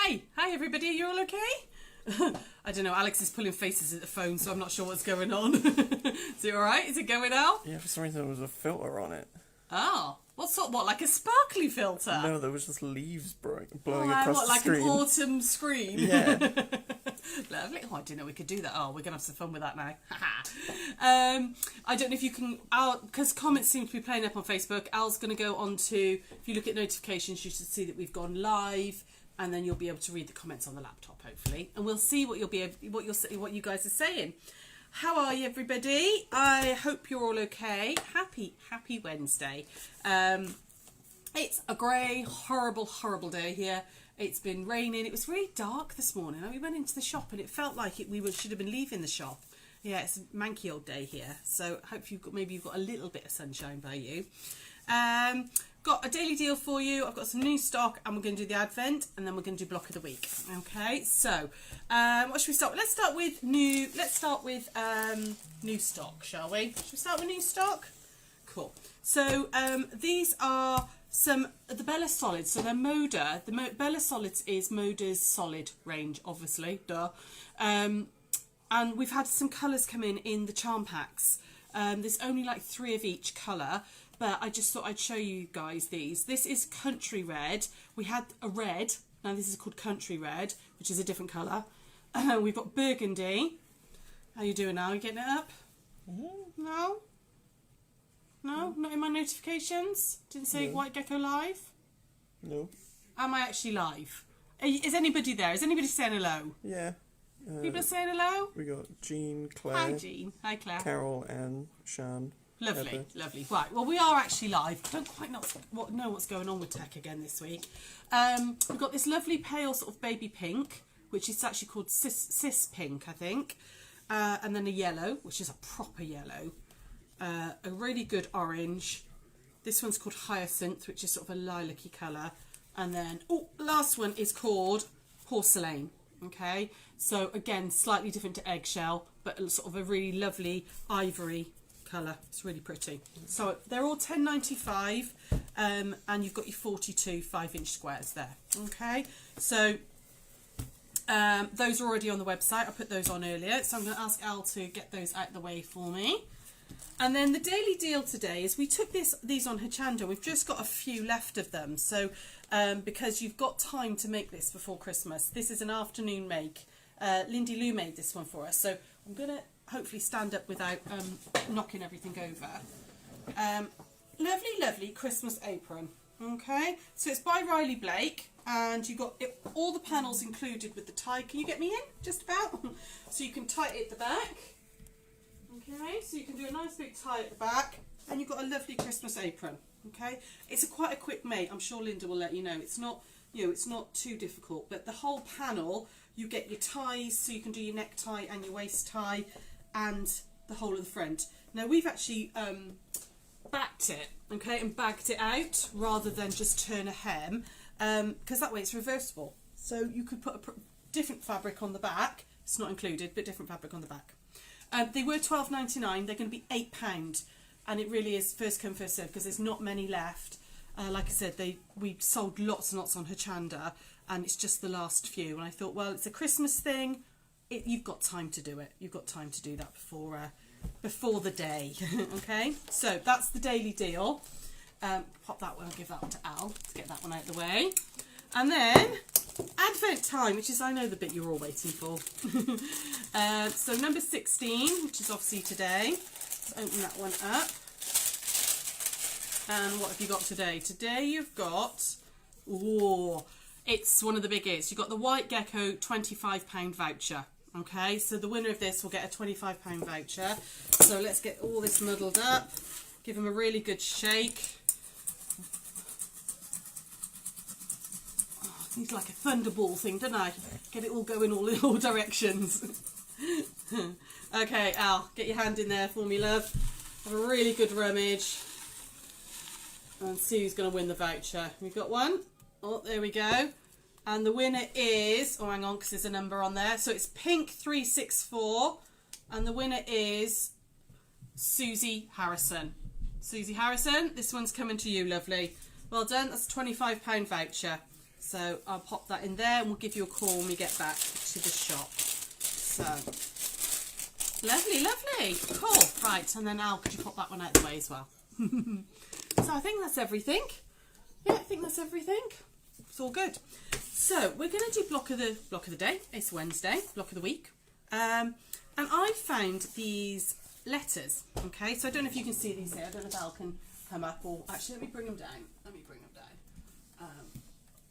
Hi everybody, you all okay? I don't know, Alex is pulling faces at the phone, so I'm not sure what's going on. Is it alright? Is it going out? Yeah, for some reason there was a filter on it. Oh, what, like a sparkly filter? No, there was just leaves blowing Oh, across what, the like screen. an autumn screen? Yeah. Lovely. Oh, I didn't know we could do that. Oh, we're going to have some fun with that now. I don't know if you can, because comments seem to be playing up on Facebook. Al's going to go on to, if you look at notifications, you should see that we've gone live, and then you'll be able to read the comments on the laptop, hopefully, and we'll see what what you guys are saying. How are you, everybody? I hope you're all okay. Happy Wednesday. It's a grey, horrible day here. It's been raining. It was really dark this morning. We went into the shop and it felt like should have been leaving the shop. Yeah, it's a manky old day here. So hope maybe you've got a little bit of sunshine by you. Got a daily deal for you. I've got some new stock and we're going to do the Advent and then we're going to do block of the week. Okay, so what should we start with? Let's start with new stock, shall we? Should we start with new stock? Cool. So these are the Bella Solids. So they're Moda. Bella Solids is Moda's solid range, obviously. Duh. And we've had some colours come in the charm packs. There's only like 3 of each colour. But I just thought I'd show you guys these. This is Country Red. We had a red. Now this is called Country Red, which is a different colour. We've got Burgundy. How you doing now? You getting it up? Mm-hmm. No? No? Not in my notifications? Didn't say no. White Gecko live? No. Am I actually live? Is anybody there? Is anybody saying hello? Yeah. People are saying hello? We got Jean, Claire. Hi Jean. Hi Claire. Carol and Shan. Lovely, lovely. Right, well, we are actually live. I don't quite know what's going on with tech again this week. We've got this lovely pale sort of baby pink, which is actually called cis pink, I think. And then a yellow, which is a proper yellow. A really good orange. This one's called Hyacinth, which is sort of a lilac-y colour. And then, last one is called Porcelain. Okay, so again, slightly different to Eggshell, but sort of a really lovely ivory colour. It's really pretty. So they're all $10.95 and you've got your 42 5-inch squares there. Okay, so those are already on the website. I put those on earlier, so I'm going to ask Al to get those out of the way for me. And then the daily deal today is we took these on Hochanda. We've just got a few left of them, so because you've got time to make this before Christmas. This is an afternoon make. Lindy Lou made this one for us, so I'm going to hopefully stand up without knocking everything over. Lovely Christmas apron. Okay, so it's by Riley Blake, and you've got all the panels included with the tie. Can you get me in? Just about. So you can tie it at the back. Okay, so you can do a nice big tie at the back, and you've got a lovely Christmas apron. Okay, it's quite a quick make. I'm sure Linda will let you know. It's not, it's not too difficult. But the whole panel, you get your ties, so you can do your necktie and your waist tie, and the whole of the front. Now we've actually backed it, okay, and bagged it out rather than just turn a hem, because that way it's reversible. So you could put a different fabric on the back. It's not included, but different fabric on the back. They were $12.99. They're going to be £8, and it really is first come first serve because there's not many left. Like I said, we sold lots and lots on Hochanda, and it's just the last few. And I thought, well, it's a Christmas thing. You've got time to do it. You've got time to do that before the day. Okay, so that's the daily deal. Pop that one. I'll give that one to Al to get that one out of the way, and then Advent time, which is, I know, the bit you're all waiting for. So number 16, which is obviously today. Let's open that one up. And what have you got today? Today you've got, it's one of the biggies. You've got the White Gecko £25 voucher. Okay, so the winner of this will get a £25 voucher. So let's get all this muddled up. Give them a really good shake. Needs like a thunderball thing, don't I? Get it all going all in all directions. Okay, Al, get your hand in there for me, love. Have a really good rummage. And see who's going to win the voucher. We've got one. Oh, there we go. And the winner is, hang on, because there's a number on there. So it's Pink 364. And the winner is Susie Harrison. Susie Harrison, this one's coming to you, lovely. Well done, that's a £25 voucher. So I'll pop that in there and we'll give you a call when we get back to the shop. So lovely, lovely, cool. Right, and then Al, could you pop that one out of the way as well? So I think that's everything. Yeah, I think that's everything. It's all good. So we're going to do block of the day. It's Wednesday, block of the week. And I found these letters. Okay, so I don't know if you can see these here. I don't know if Al can come up, or actually let me bring them down.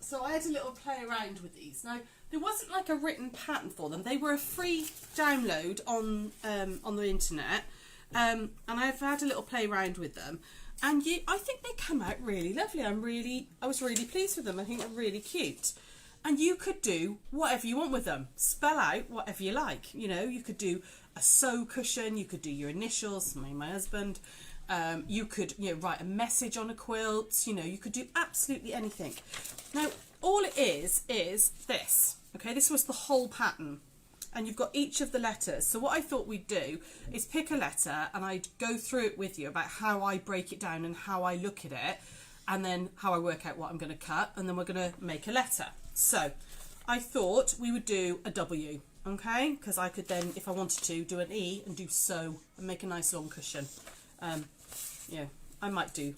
So I had a little play around with these. Now there wasn't like a written pattern for them. They were a free download on the internet, and I've had a little play around with them. And I think they come out really lovely. I was really pleased with them. I think they're really cute. And you could do whatever you want with them. Spell out whatever you like. You know, you could do a sew cushion. You could do your initials, my husband. You could, write a message on a quilt. You could do absolutely anything. Now, all it is this. Okay, this was the whole pattern. And you've got each of the letters. So what I thought we'd do is pick a letter and I'd go through it with you about how I break it down and how I look at it, and then how I work out what I'm going to cut, and then we're going to make a letter. So I thought we would do a W, okay? Because I could then, if I wanted to, do an E and do sew and make a nice long cushion. I might do,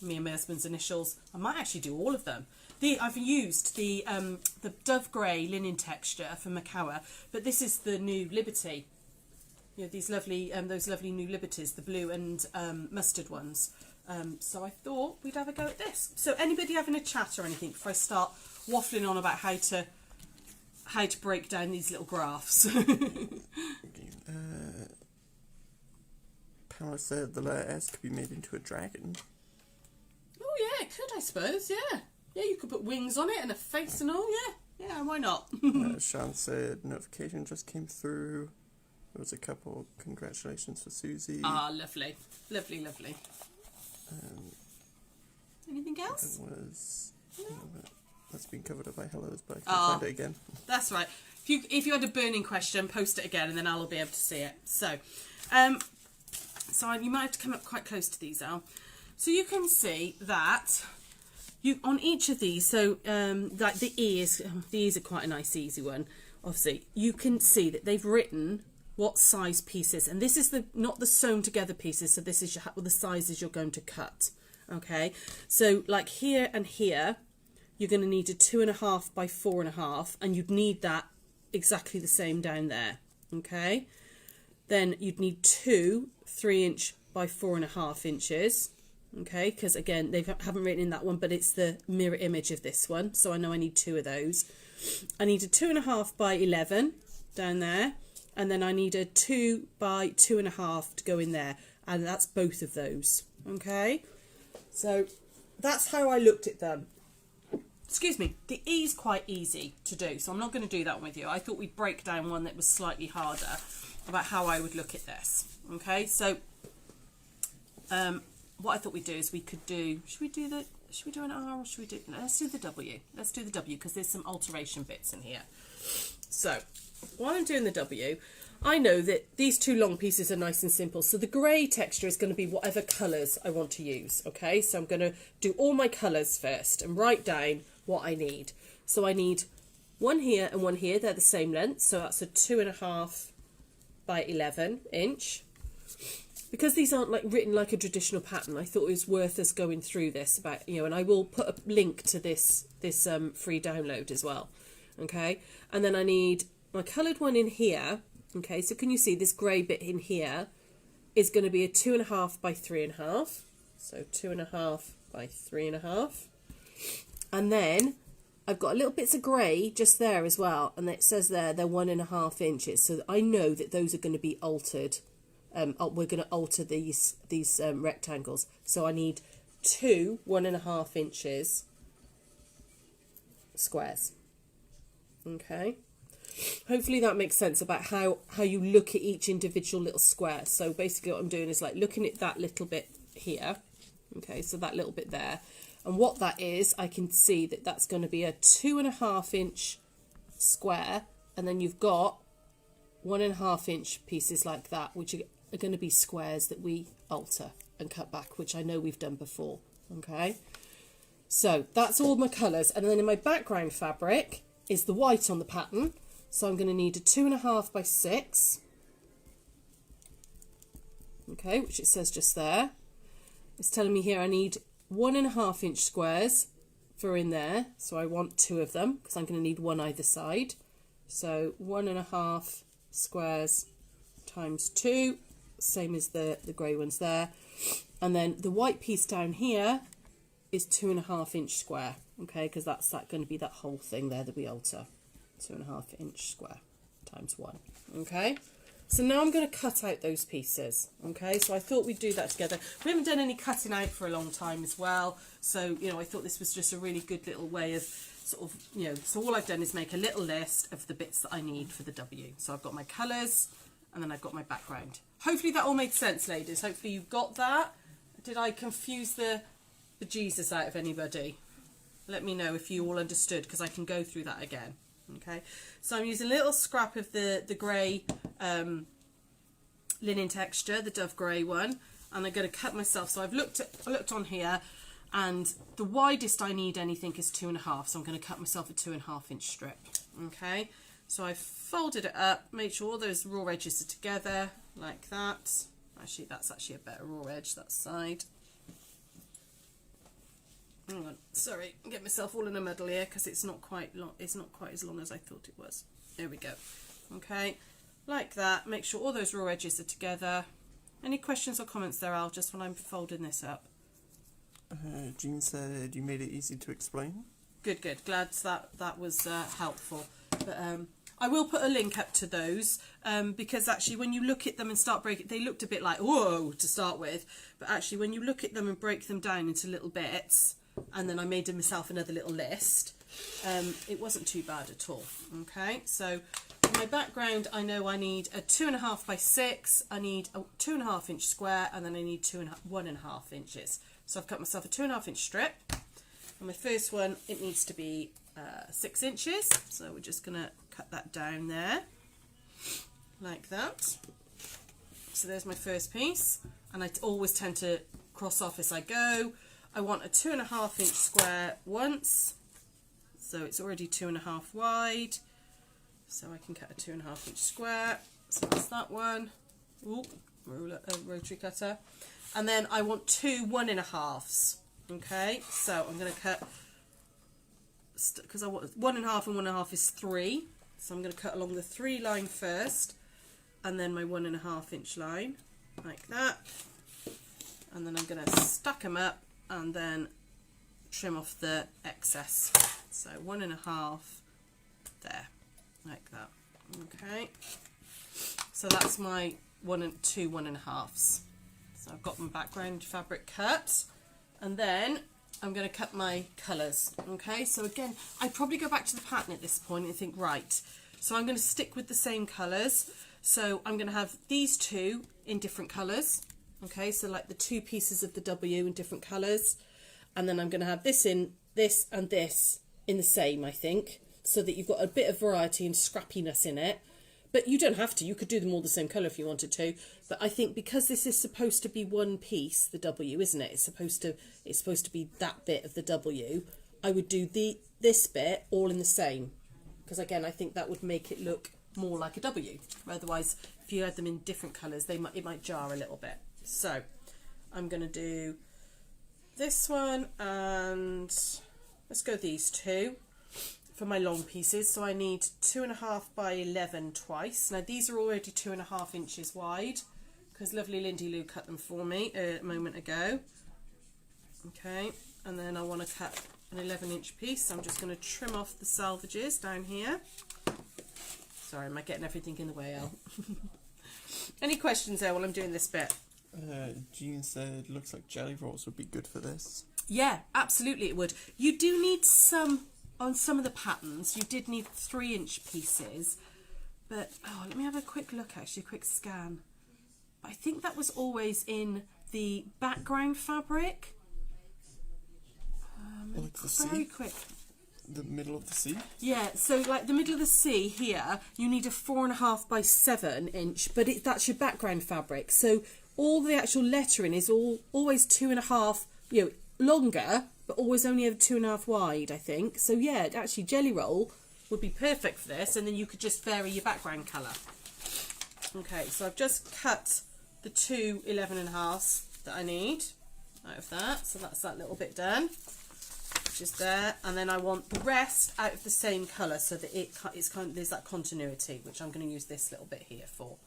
me and my husband's initials. I might actually do all of them. I've used the dove grey linen texture from Macawa, but this is the new Liberty. These lovely, those lovely new Liberties, the blue and mustard ones. So I thought we'd have a go at this. So anybody having a chat or anything before I start waffling on about how to break down these little graphs? Pamela said the letter S could be made into a dragon. Oh yeah, it could, I suppose. Yeah. Yeah, you could put wings on it and a face and all, yeah. Yeah, why not? Sean said notification just came through. There was a couple. Congratulations for Susie. Ah, lovely. Lovely, lovely. Anything else? It was... No. That's been covered up by hellos, but I Oh, can't find it again. That's right. If you had a burning question, post it again and then Al will be able to see it. So, you might have to come up quite close to these, Al. So you can see that... on each of these, so like these are quite a nice easy one. Obviously, you can see that they've written what size pieces, and this is not the sewn together pieces. So this is the sizes you're going to cut. Okay, so like here and here, you're going to need a 2.5 by 4.5, and you'd need that exactly the same down there. Okay, then you'd need 2 3-inch by 4.5 inches. Okay, because again, they haven't written in that one, but it's the mirror image of this one. So I know I need 2 of those. I need a 2.5 by 11 down there. And then I need a 2 by 2.5 to go in there. And that's both of those. Okay, so that's how I looked at them. Excuse me, the E is quite easy to do. So I'm not going to do that one with you. I thought we'd break down one that was slightly harder about how I would look at this. Okay, so... what I thought we'd do is we could do, should we do an R or should we do, let's do the W. Let's do the W because there's some alteration bits in here. So while I'm doing the W, I know that these 2 long pieces are nice and simple. So the grey texture is going to be whatever colours I want to use. Okay, so I'm going to do all my colours first and write down what I need. So I need one here and one here. They're the same length. So that's a 2.5 by 11 inch. Because these aren't like written like a traditional pattern, I thought it was worth us going through this about, and I will put a link to this free download as well. Okay, and then I need my coloured one in here. Okay, so can you see this grey bit in here is going to be a 2.5 by 3.5. So 2.5 by 3.5. And then I've got a little bits of grey just there as well, and it says there they're 1.5 inches. So I know that those are going to be altered. We're going to alter these rectangles. So I need 2 1.5 inches squares. Okay. Hopefully that makes sense about how you look at each individual little square. So basically what I'm doing is like looking at that little bit here. Okay, so that little bit there. And what that is, I can see that that's going to be a 2.5 inch square. And then you've got 1.5 inch pieces like that, which are going to be squares that we alter and cut back, which I know we've done before. Okay, So that's all my colours. And then in my background fabric is the white on the pattern. So I'm going to need a 2.5 by 6. Okay, which it says just there. It's telling me here I need 1.5 inch squares for in there. So I want 2 of them because I'm going to need one either side. So 1.5 squares times 2, same as the grey ones there. And then the white piece down here is 2.5 inch square, okay, because that's going to be that whole thing there that we alter. 2.5 inch square times 1, okay. So now I'm going to cut out those pieces, okay. So I thought we'd do that together. We haven't done any cutting out for a long time as well, so you know, I thought this was just a really good little way of sort of, you know, so all I've done is make a little list of the bits that I need for the W. So I've got my colours and then I've got my background. Hopefully that all made sense, ladies. Hopefully you got that. Did I confuse the Jesus out of anybody? Let me know if you all understood, because I can go through that again. Okay, so I'm using a little scrap of the grey linen texture, the dove grey one, and I'm going to cut myself. So I looked on here, and the widest I need anything is 2.5, so I'm going to cut myself a 2.5 inch strip. Okay, so I've folded it up, made sure all those raw edges are together like that. Actually, that's actually a better raw edge, that side. Hang on, sorry, get myself all in a muddle here because it's not quite long. It's not quite as long as I thought it was. There we go. Okay, like that. Make sure all those raw edges are together. Any questions or comments there, Al? Just when I'm folding this up. Jean said you made it easy to explain. Good, good. Glad that was helpful. But I will put a link up to those because actually when you look at them and start breaking, they looked a bit like whoa to start with, but actually when you look at them and break them down into little bits, and then I made myself another little list, it wasn't too bad at all. Okay, so my background, I know I need a 2.5 by 6, I need a 2.5 inch square, and then I need 1.5 inches. So I've cut myself a 2.5 inch strip, and my first one, it needs to be 6 inches, so we're just going to cut that down there like that. So there's my first piece, and I always tend to cross off as I go. I want a 2.5 inch square once, so it's already 2.5 wide, so I can cut a 2.5 inch square. So that's that one. Ooh, rotary cutter. And then I want 2 1.5s. Okay, so I'm going to cut, because I want 1.5 and 1.5 is 3, so I'm going to cut along the 3 line first, and then my 1.5 inch line like that, and then I'm going to stack them up and then trim off the excess. So 1.5 there, like that. Okay, so that's my 1 and 2 1.5s. So I've got my background fabric cut, and then I'm going to cut my colours. Okay, so again, I'd probably go back to the pattern at this point and think, right, so I'm going to stick with the same colours. So I'm going to have these two in different colours. Okay, so like the 2 pieces of the W in different colours, and then I'm going to have this in this and this in the same, I think, so that you've got a bit of variety and scrappiness in it. But you don't have to, you could do them all the same colour if you wanted to, but I think because this is supposed to be one piece, the W, isn't it? It's supposed to be that bit of the W. I would do this bit all in the same, because again, I think that would make it look more like a W. Otherwise, if you had them in different colours, it might jar a little bit. So I'm going to do this one, and let's go these two for my long pieces. So I need 2.5 by 11 twice. Now these are already 2.5 inches wide because lovely Lindy Lou cut them for me a moment ago. Okay, and then I want to cut an 11 inch piece, so I'm just going to trim off the salvages down here. Sorry, am I getting everything in the way, Al? Any questions there while I'm doing this bit? Jean said, looks like jelly rolls would be good for this. Yeah, absolutely it would. You do need some, on some of the patterns, you did need 3 inch pieces. But, oh, let me have a quick look actually, a quick scan. I think that was always in the background fabric. Like the very C? Quick. The middle of the C? Yeah, so like the middle of the C here, you need a 4.5 by 7 inch, but that's your background fabric. So all the actual lettering is always 2.5, longer, but but always only over 2.5 wide, I think. So yeah, actually jelly roll would be perfect for this, and then you could just vary your background colour. Okay, so I've just cut the 2 11.5s that I need out of that, so that's that little bit done, which is there, and then I want the rest out of the same colour so that it's kind of, there's that continuity, which I'm going to use this little bit here for.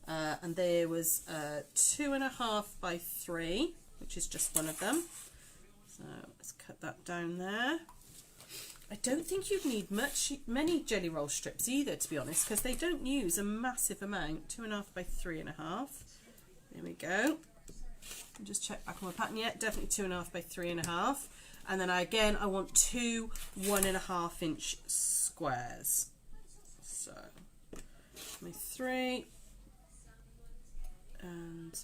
And there was 2.5 by 3, which is just one of them. So let's cut that down there. I don't think you'd need many jelly roll strips either, to be honest, because they don't use a massive amount. 2.5 by 3.5. There we go. I'll just check back on my pattern. Yeah, definitely 2.5 by 3.5. And then I want 2 1.5 inch squares. So my 3. And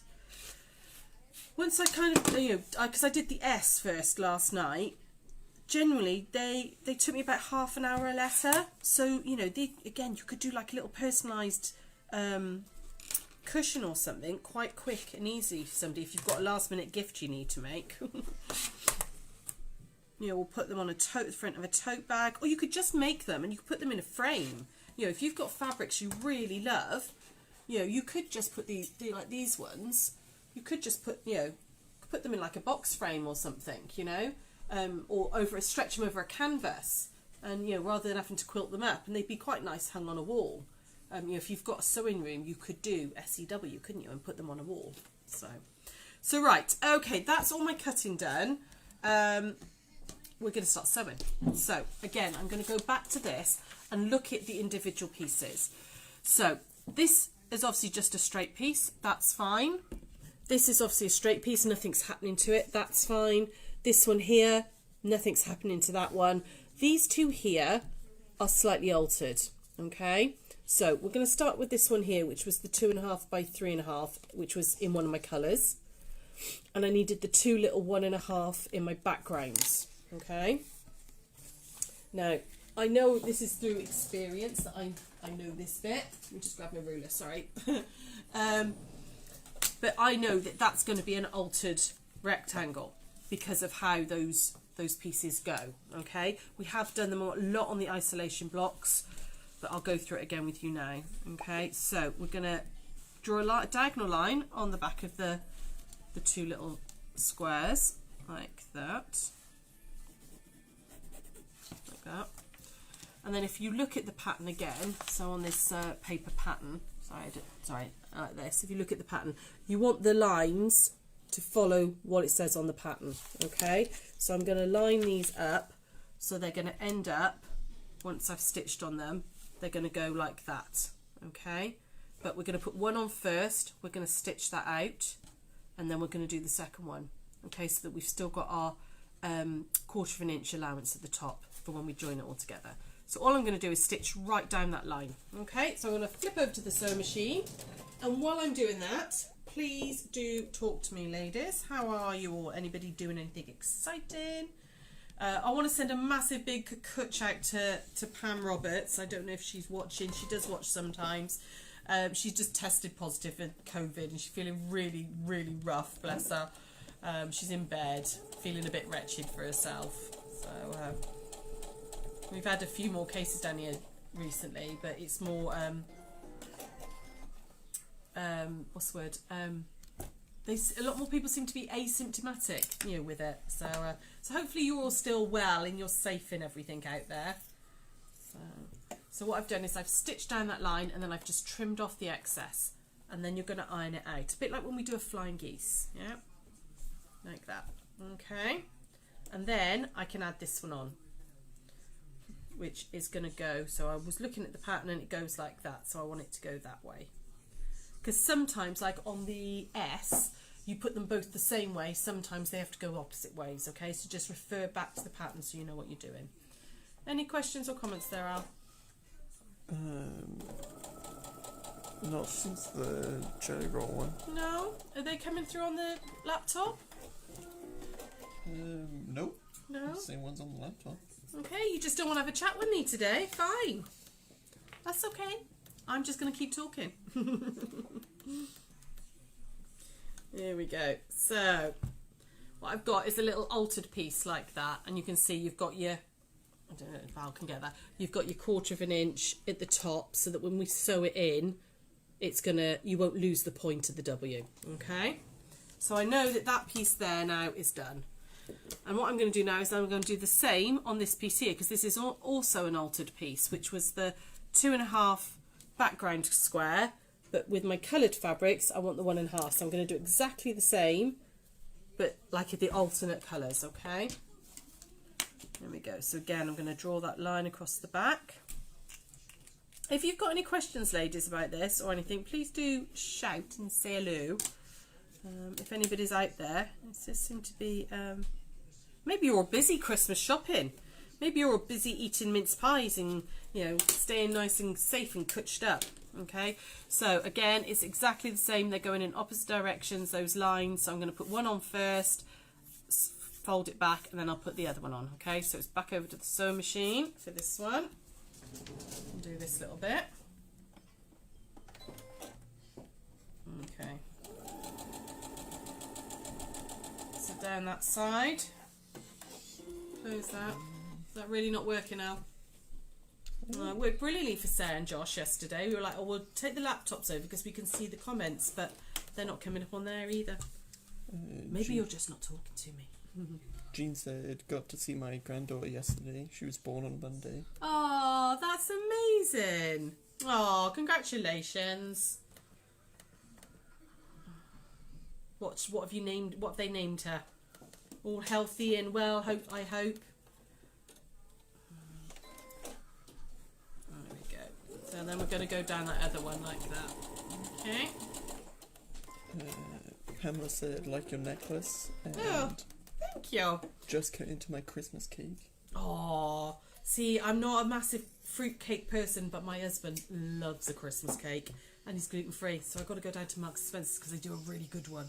once I kind of, because I did the S first last night, generally they took me about half an hour a letter. So, again, you could do like a little personalised cushion or something quite quick and easy for somebody if you've got a last minute gift you need to make. We'll put them on the front of a tote bag, or you could just make them and you could put them in a frame. If you've got fabrics you really love, you could just put like these ones. You could just put them in like a box frame or something, or stretch them over a canvas, and rather than having to quilt them up, and they'd be quite nice hung on a wall. If you've got a sewing room, you could do SEW, couldn't you, and put them on a wall. So right, okay, that's all my cutting done. We're going to start sewing. So again, I'm going to go back to this and look at the individual pieces. So this is obviously just a straight piece, that's fine. This is obviously a straight piece, nothing's happening to it, that's fine. This one here, nothing's happening to that one. These two here are slightly altered, okay? So we're going to start with this one here, which was the 2.5 by 3.5, which was in one of my colours. And I needed the 2 little 1.5 in my backgrounds, okay? Now, I know this is through experience that I know this bit. Let me just grab my ruler, sorry. But I know that that's going to be an altered rectangle because of how those pieces go, okay? We have done them a lot on the isolation blocks, but I'll go through it again with you now, okay? So we're going to draw a diagonal line on the back of the 2 little squares, like that. Like that. And then if you look at the pattern again, so on this paper pattern, like this, if you look at the pattern, you want the lines to follow what it says on the pattern, okay? So I'm going to line these up, so they're going to end up, once I've stitched on them, they're going to go like that, okay? But we're going to put one on first, we're going to stitch that out, and then we're going to do the second one, okay? So that we've still got our 1/4 inch allowance at the top for when we join it all together. So all I'm going to do is stitch right down that line, okay? So I'm going to flip over to the sewing machine, and while I'm doing that, please do talk to me, ladies. How are you all? Anybody doing anything exciting? I want to send a massive big kutch out to Pam Roberts. I don't know if she's watching. She does watch sometimes. She's just tested positive for COVID and she's feeling really, really rough, bless her. She's in bed, feeling a bit wretched for herself. So we've had a few more cases down here recently, but it's more, what's the word? A lot more people seem to be asymptomatic, with it. So hopefully you're all still well and you're safe in everything out there. So what I've done is I've stitched down that line and then I've just trimmed off the excess, and then you're going to iron it out. A bit like when we do a flying geese, yeah? Like that, okay? And then I can add this one on, which is going to go, so I was looking at the pattern and it goes like that, so I want it to go that way. Because sometimes, like on the S, you put them both the same way, sometimes they have to go opposite ways, okay? So just refer back to the pattern so you know what you're doing. Any questions or comments there, Al? Not since the jelly roll one. No? Are they coming through on the laptop? Nope. No? Same ones on the laptop. Okay, you just don't want to have a chat with me today. Fine. That's okay. I'm just going to keep talking. Here we go. So, what I've got is a little altered piece like that, and you can see you've got your, I don't know if Val can get that, you've got your 1/4 inch at the top, so that when we sew it in, it's gonna, you won't lose the point of the W. Okay, so I know that that piece there now is done. And what I'm going to do now is I'm going to do the same on this piece here, because this is also an altered piece, which was the 2.5 background square, but with my coloured fabrics I want the 1.5, so I'm going to do exactly the same but like the alternate colours. Okay, there we go. So again, I'm going to draw that line across the back. If you've got any questions, ladies, about this or anything, please do shout and say hello. If anybody's out there, it just seems to be, maybe you're all busy Christmas shopping. Maybe you're all busy eating mince pies and, you know, staying nice and safe and cutched up. Okay, so again, it's exactly the same. They're going in opposite directions, those lines. So I'm going to put one on first, fold it back, and then I'll put the other one on. Okay, so it's back over to the sewing machine for this one. I'll do this little bit. Okay. So down that side, close that. Is that really not working now? Worked brilliantly for Sarah and Josh yesterday. We were like, oh, we'll take the laptops over because we can see the comments, but they're not coming up on there either. Maybe you're just not talking to me. Jean said, got to see my granddaughter yesterday. She was born on Monday. Oh, that's amazing. Oh, congratulations. What have you named? What have they named her? All healthy and well, I hope. There we go. So then we're going to go down that other one like that. Okay. Pamela said, like your necklace. And thank you. just cut into my Christmas cake. Oh, see, I'm not a massive fruitcake person, but my husband loves a Christmas cake. And he's gluten-free, so I've got to go down to Marks & Spencer's because they do a really good one.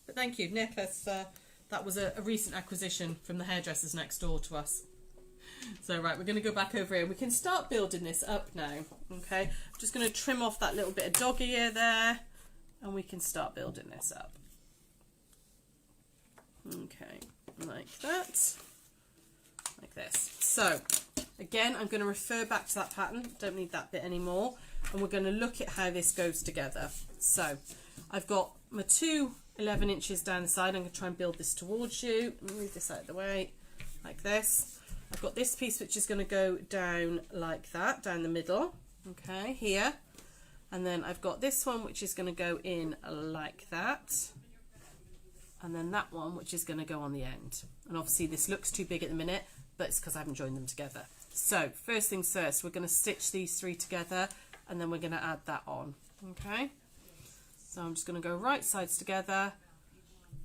But thank you, necklace. That was a recent acquisition from the hairdressers next door to us. So, right, we're going to go back over here. We can start building this up now, okay? I'm just going to trim off that little bit of dog ear there, and we can start building this up. Okay, like that. Like this. So, again, I'm going to refer back to that pattern. Don't need that bit anymore. And we're going to look at how this goes together. So, I've got my two 11 inches down the side. I'm going to try and build this towards you. Move this out of the way, like this. I've got this piece which is going to go down like that, down the middle. Okay, here. And then I've got this one which is going to go in like that. And then that one which is going to go on the end. And obviously this looks too big at the minute, but it's because I haven't joined them together. So first things first, we're going to stitch these three together and then we're going to add that on. Okay, so I'm just going to go right sides together.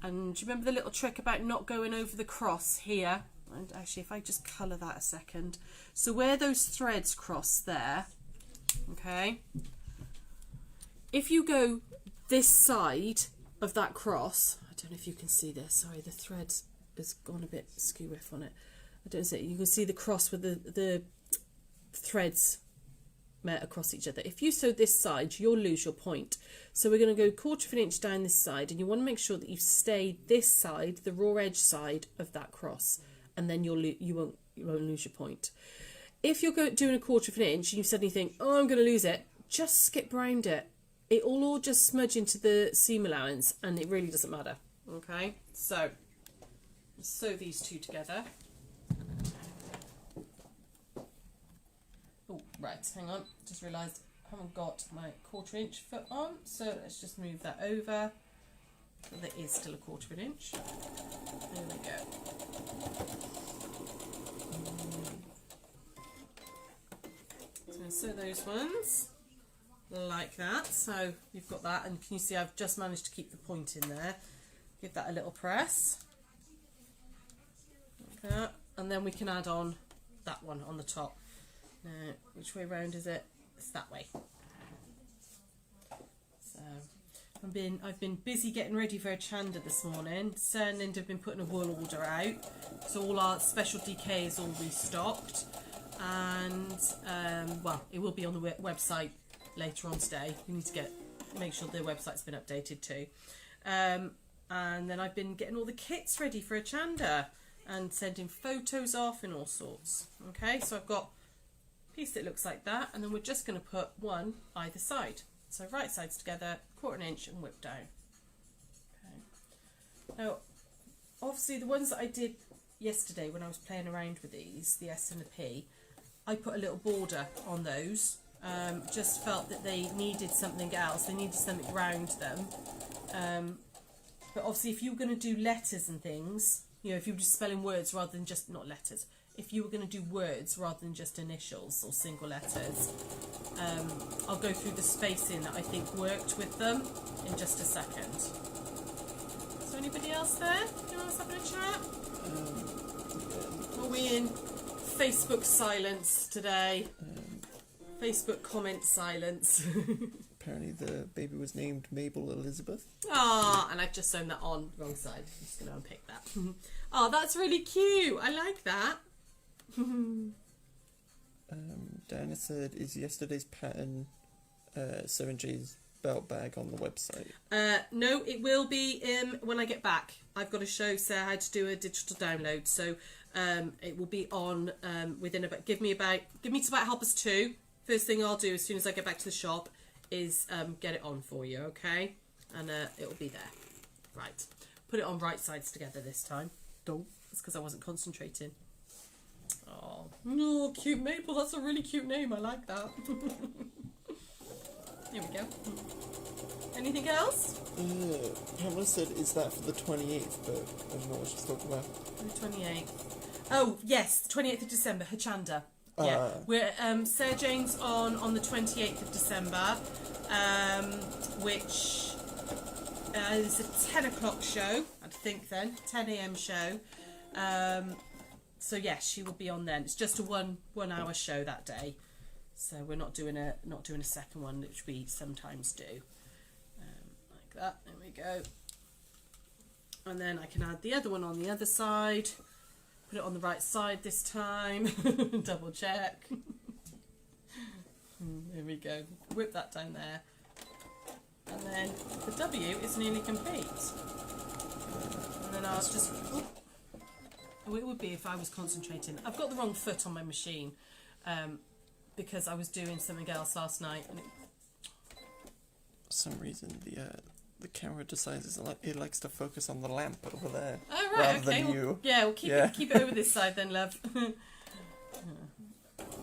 And do you remember the little trick about not going over the cross here? And actually, if I just colour that a second. So where those threads cross there, okay, if you go this side of that cross, I don't know if you can see this, sorry, the thread has gone a bit skew-whiff on it. I don't see it. You can see the cross with the threads met across each other. If you sew this side, you'll lose your point. So we're going to go 1/4 inch down this side, and you want to make sure that you stay this side, the raw edge side of that cross, and then you won't lose your point. If you're doing 1/4 inch and you suddenly think, oh, I'm going to lose it, just skip round it. It will all just smudge into the seam allowance, and it really doesn't matter. Okay, so sew these two together. Oh, right, hang on, just realised I haven't got my 1/4 inch foot on, so let's just move that over. So there is still a 1/4 inch. There we go. So I'm going to sew those ones like that. So you've got that, and can you see I've just managed to keep the point in there. Give that a little press. Like that. And then we can add on that one on the top. Now, which way round is it? It's that way. So I've been busy getting ready for a Chanda this morning. Sarah and Linda have been putting a wool order out, so all our special DK is all restocked, and well, it will be on the website later on today. We need to make sure the website's been updated too. And then I've been getting all the kits ready for Achanda and sending photos off and all sorts. Okay, so I've got a piece that looks like that, and then we're just going to put one either side. So right sides together, 1/4 inch and whip down. Okay. Now, obviously the ones that I did yesterday when I was playing around with these, the S and the P, I put a little border on those. Just felt that they needed something else. They needed something around them. But obviously if you were going to do letters and things, you know, if you were just spelling words rather than just, not letters, if you were going to do words rather than just initials or single letters, I'll go through the spacing that I think worked with them in just a second. Is there anybody else there? Anyone else having a chat? Are we in Facebook silence today? Facebook comment silence. Apparently the baby was named Mabel Elizabeth. Ah, and I've just sewn that on wrong side. I'm just going to unpick that. Oh, that's really cute. I like that. Diana said, is yesterday's pattern 7J's belt bag on the website? No, it will be when I get back. I've got to show Sarah how to do a digital download. So it will be on within about, give me to about 2:30. First thing I'll do as soon as I get back to the shop is get it on for you, okay? And it'll be there. Right. Put it on right sides together this time. Don't. It's because I wasn't concentrating. Oh, no, cute Maple. That's a really cute name. I like that. Here we go. Anything else? Pamela said, is that for the 28th? But I don't know what she's talking about. The 28th. Oh, yes. 28th of December. Hachanda. Yeah, we're Sarah Jane's on the 28th of December, which is a 10 o'clock show, I think then, 10 a.m. show. So yes, she will be on then. It's just a one hour show that day, so we're not doing a second one, which we sometimes do. Like that. There we go. And then I can add the other one on the other side. Put it on the right side this time. Double check. There we go. Whip that down there. And then the W is nearly complete. And then I'll just... Oh, it would be if I was concentrating. I've got the wrong foot on my machine because I was doing something else last night. And For some reason, the camera decides it likes to focus on the lamp over there. Oh, right, rather okay. than you. We'll keep it over this side then, love.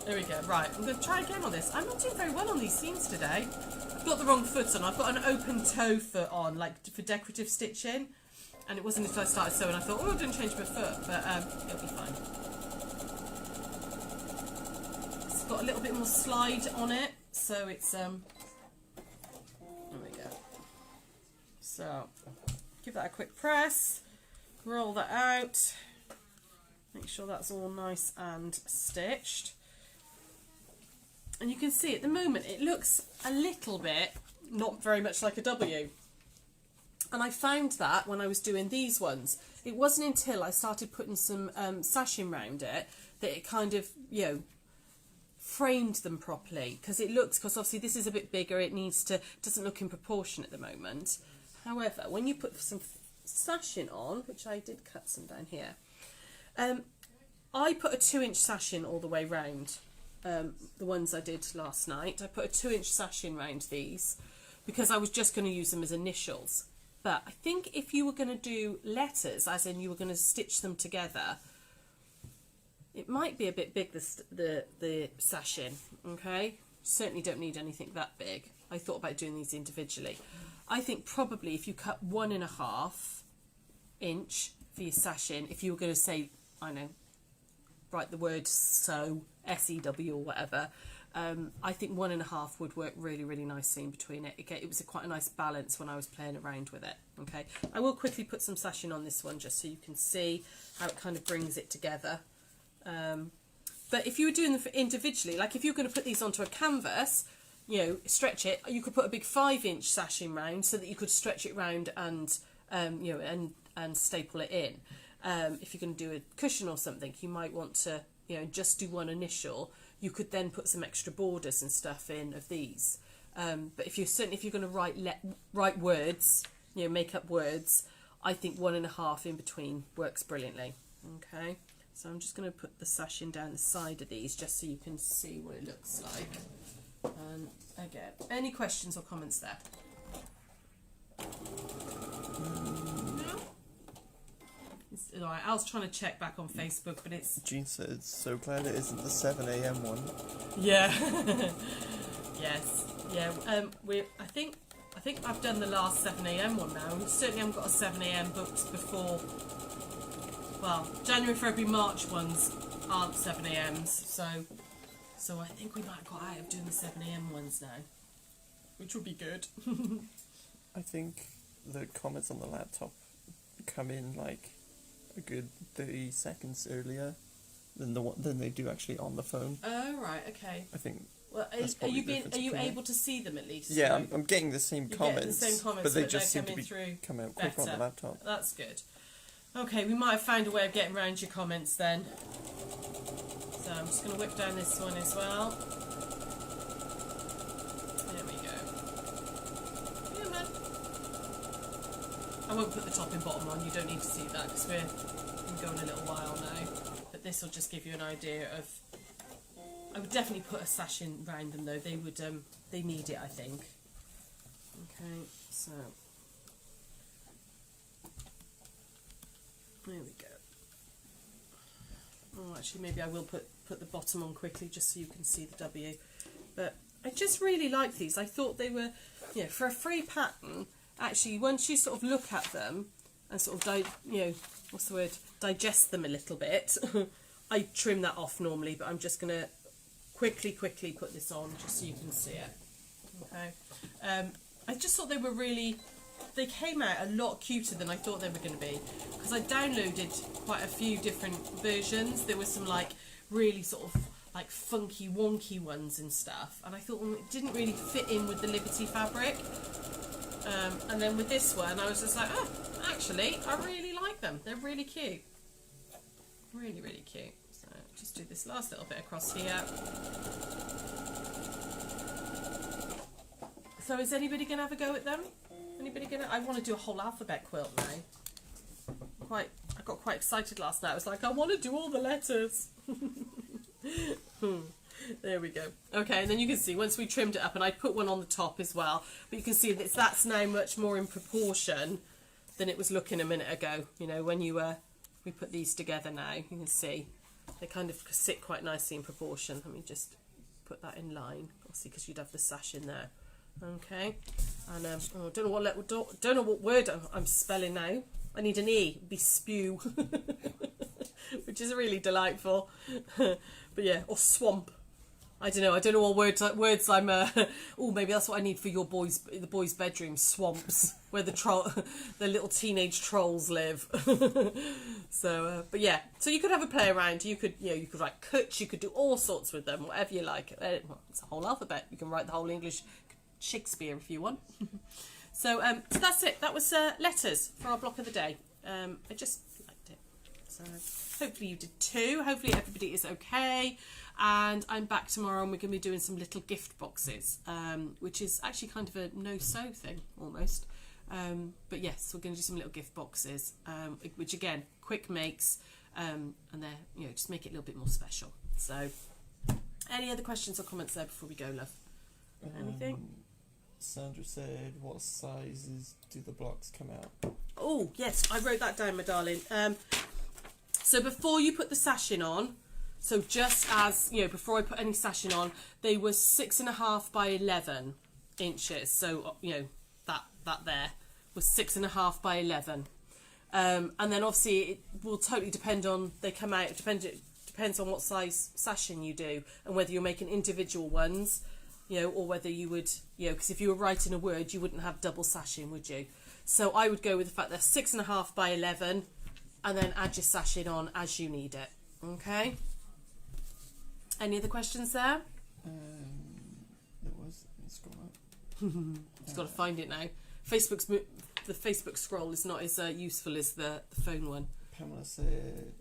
There we go. Right, I'm going to try again on this. I'm not doing very well on these seams today. I've got the wrong foot on. I've got an open toe foot on, like for decorative stitching. And it wasn't until I started sewing I thought, oh, I didn't change my foot, but it'll be fine. It's got a little bit more slide on it, so it's there we go. So give that a quick press, roll that out, make sure that's all nice and stitched. And you can see at the moment it looks a little bit not very much like a W. And I found that when I was doing these ones, it wasn't until I started putting some sashing around it that it kind of, you know, framed them properly. Because obviously this is a bit bigger, it doesn't look in proportion at the moment. However, when you put some sashing on, which I did cut some down here, I put a 2-inch sashing all the way round. The ones I did last night, I put a 2-inch sashing round these because I was just going to use them as initials. But I think if you were going to do letters, as in you were going to stitch them together, it might be a bit big, the sashing, okay? Certainly don't need anything that big. I thought about doing these individually. I think probably if you cut 1.5 inch for your sashing, if you were going to say, I don't know, write the word sew, S-E-W or whatever, I think 1.5 would work really, really nicely in between it. It was quite a nice balance when I was playing around with it. Okay, I will quickly put some sashing on this one just so you can see how it kind of brings it together. But if you were doing them individually, like if you're going to put these onto a canvas, you know, stretch it, you could put a big 5-inch sashing round so that you could stretch it round and you know, and staple it in. If you're going to do a cushion or something, you might want to, you know, just do one initial. You could then put some extra borders and stuff in of these. But if you're going to write words, you know, make up words, I think 1.5 in between works brilliantly. Okay, so I'm just going to put the sashing down the side of these just so you can see what it looks like. And again, any questions or comments there? No? Alright, I was trying to check back on Facebook, but it's... Jean said, so glad it isn't the 7 a.m. one. Yeah. Yes. Yeah. I think I've done the last 7 a.m. one now. We certainly haven't got a 7 a.m. booked before. Well, January, February, March ones aren't 7 a.m.s, so I think we might have got out of doing the 7 a.m. ones now, which would be good. I think the comments on the laptop come in like a good 30 seconds earlier than they do actually on the phone. Oh right, okay. I think. Well, are you able to see them at least? Yeah, I'm getting the same comments. The same comments, but they just seem to be through come out quicker on the laptop. That's good. Okay, we might have found a way of getting around your comments then. So I'm just going to whip down this one as well. There we go. Yeah, man. I won't put the top and bottom on. You don't need to see that because we're going a little while now. But this will just give you an idea of. I would definitely put a sash in round them though. They would. They need it, I think. Okay, so. There we go. Oh, actually, maybe I will put the bottom on quickly just so you can see the W. But I just really like these. I thought they were, you know, for a free pattern. Actually, once you sort of look at them and sort of, digest them a little bit. I trim that off normally, but I'm just gonna quickly put this on just so you can see it. Okay. I just thought they were really. They came out a lot cuter than I thought they were going to be because I downloaded quite a few different versions. There were some like really sort of like funky wonky ones and stuff, and I thought it didn't really fit in with the Liberty fabric. And then with this one I was just like, oh, actually I really like them. They're really cute, really cute. So just do this last little bit across here. So is anybody going to have a go at them? Anybody gonna? I want to do a whole alphabet quilt now. I got quite excited last night. I was like, I want to do all the letters. There we go. Okay, and then you can see once we trimmed it up, and I put one on the top as well. But you can see that's now much more in proportion than it was looking a minute ago. You know, when we put these together now, you can see they kind of sit quite nicely in proportion. Let me just put that in line, obviously, because you'd have the sash in there. Okay, and don't know what word I'm spelling now. I need an E. It'd be spew, which is really delightful. But yeah, or swamp. I don't know what words I'm. Oh, maybe that's what I need for the boys' bedroom. Swamps, where the little teenage trolls live. So, but yeah, so you could have a play around. You could write kuch. You could do all sorts with them, whatever you like. It's a whole alphabet. You can write the whole English. Shakespeare if you want. So that's it. That was letters for our block of the day. I just liked it. So hopefully you did too. Hopefully everybody is okay. And I'm back tomorrow and we're going to be doing some little gift boxes, which is actually kind of a no-sew thing almost. But yes, we're going to do some little gift boxes, which again, quick makes, and they're, just make it a little bit more special. So any other questions or comments there before we go, love? Anything? Sandra said, what sizes do the blocks come out? Oh, yes, I wrote that down, my darling. So before you put the sashing on, so just as, before I put any sashing on, they were 6.5 by 11 inches. So, that there was 6.5 by 11. And then obviously it will totally depend on, they come out, depends on what size sashing you do and whether you're making individual ones. Or whether you would, because if you were writing a word, you wouldn't have double sashing, would you? So I would go with the fact they're 6.5 by 11, and then add your sashing on as you need it. Okay. Any other questions there? There was. Let's go up. Just got to find it now. The Facebook scroll is not as useful as the phone one. Pamela said,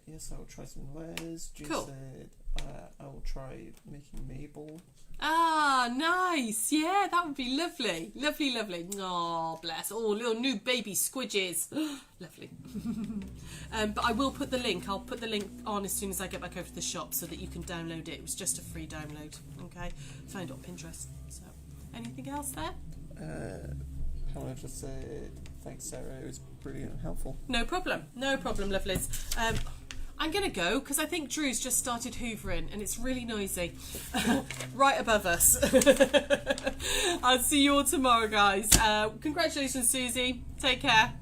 yes, I will try some wares. June Cool. said, I will try making Mabel. Ah, nice. Yeah, that would be lovely. Lovely, lovely. Oh, bless. Oh, little new baby squidges. Lovely. But I will put the link. I'll put the link on as soon as I get back over to the shop so that you can download it. It was just a free download. Okay. Found it on Pinterest. So, anything else there? I want to just say thanks, Sarah. It was brilliant and helpful. No problem. No problem, lovelies. I'm going to go because I think Drew's just started hoovering and it's really noisy right above us. I'll see you all tomorrow, guys. Congratulations, Susie. Take care.